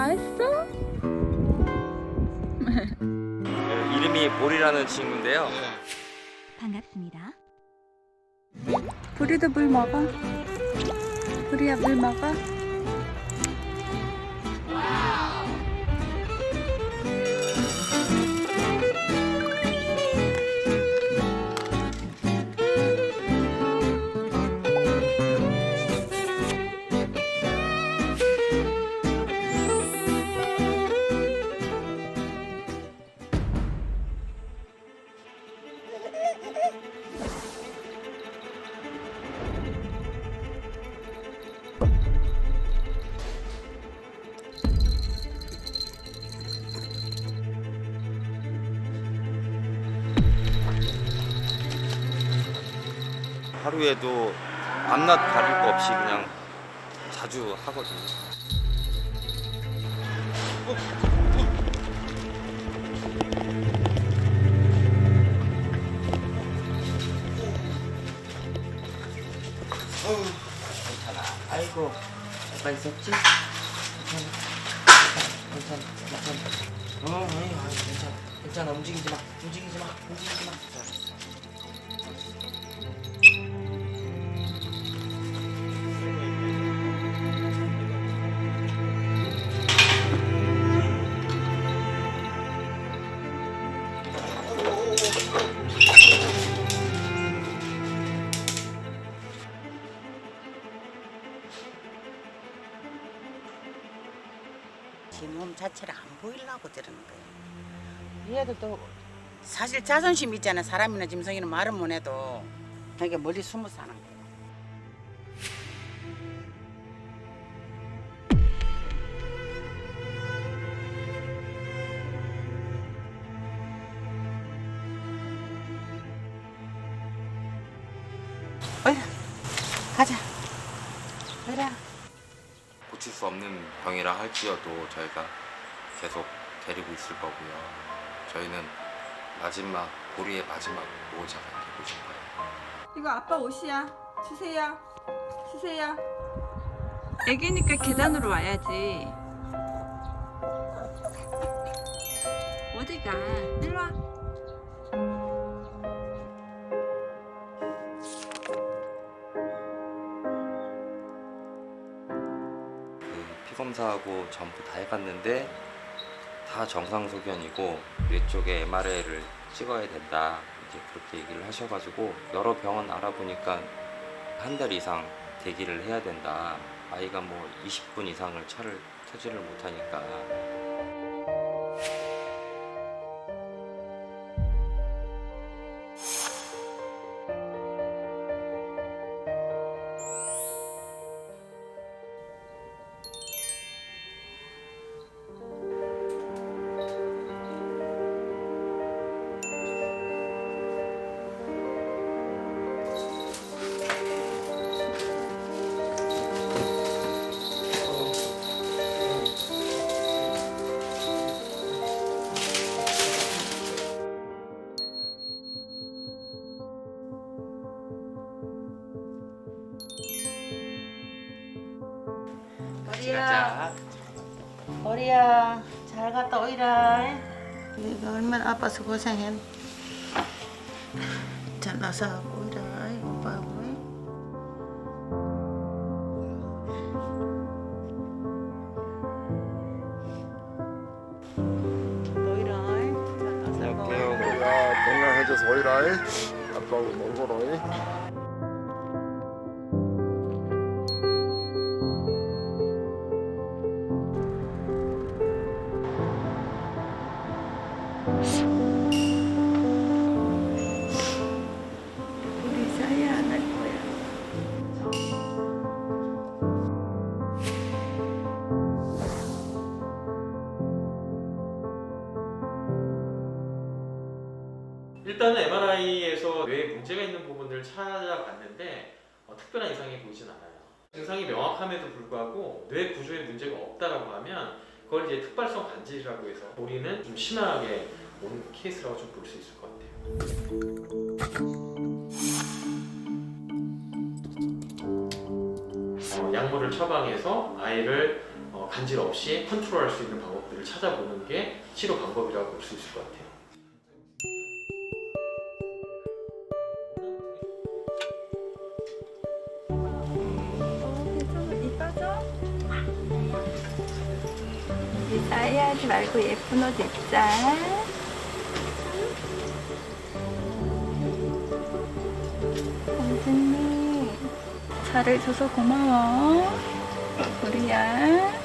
다 했어? 이름이 보리라는 친구인데요. 반갑습니다. 보리도 물 먹어? 보리야 물 먹어? 하루에도 밤낮 가릴 거 없이 그냥 자주 하거든요. 괜찮아. 아이고, 아빠 있었지? 괜찮아. 괜찮아. 움직이지 마. 지 몸 자체를 안 보이려고 저러는 거예요. 얘도 또 사실 자존심 있잖아. 사람이나 짐승이는 말은 못 해도 되게 멀리 숨어 사는 거예요. 어이라 가자. 어이라. 고칠 수 없는 병이라 할지어도 저희가 계속 데리고 있을 거고요. 저희는 보리의 마지막 보호자가 되고 싶어요. 이거 아빠 옷이야. 주세요. 애기니까 계단으로 와야지. 어디가? 일로 와. 피 검사하고 전부 다 해봤는데 다 정상 소견이고 뇌 쪽에 MRI를 찍어야 된다, 이제 그렇게 얘기를 하셔가지고 여러 병원 알아보니까 한 달 이상 대기를 해야 된다. 아이가 뭐 20분 이상을 차를 타지를 못하니까. 보리야 잘 갔다 오이라. 내가 얼마나 아파서 고생했. 잘 나서 오이라. 오빠하고. 오이라. 잘 나서. 보리야 건강해져서 오이라. 아빠하고 놀고라. 우리 사이 안 할 거야. 일단은 MRI에서 뇌에 문제가 있는 부분들을 찾아봤는데 특별한 이상이 보이진 않아요. 증상이 명확함에도 불구하고 뇌 구조에 문제가 없다라고 하면 그걸 이제 특발성 간질이라고 해서 보리는 좀 심하게 온 케이스라고 좀 볼 수 있을 것 같아요. 약물을 처방해서 아이를 간질 없이 컨트롤할 수 있는 방법들을 찾아보는 게 치료 방법이라고 볼 수 있을 것 같아요. 괜찮아. 이 빠져? 이 싸이하지 말고 예쁜 옷 입자. 공주님, 잘해줘서 고마워. 우리야.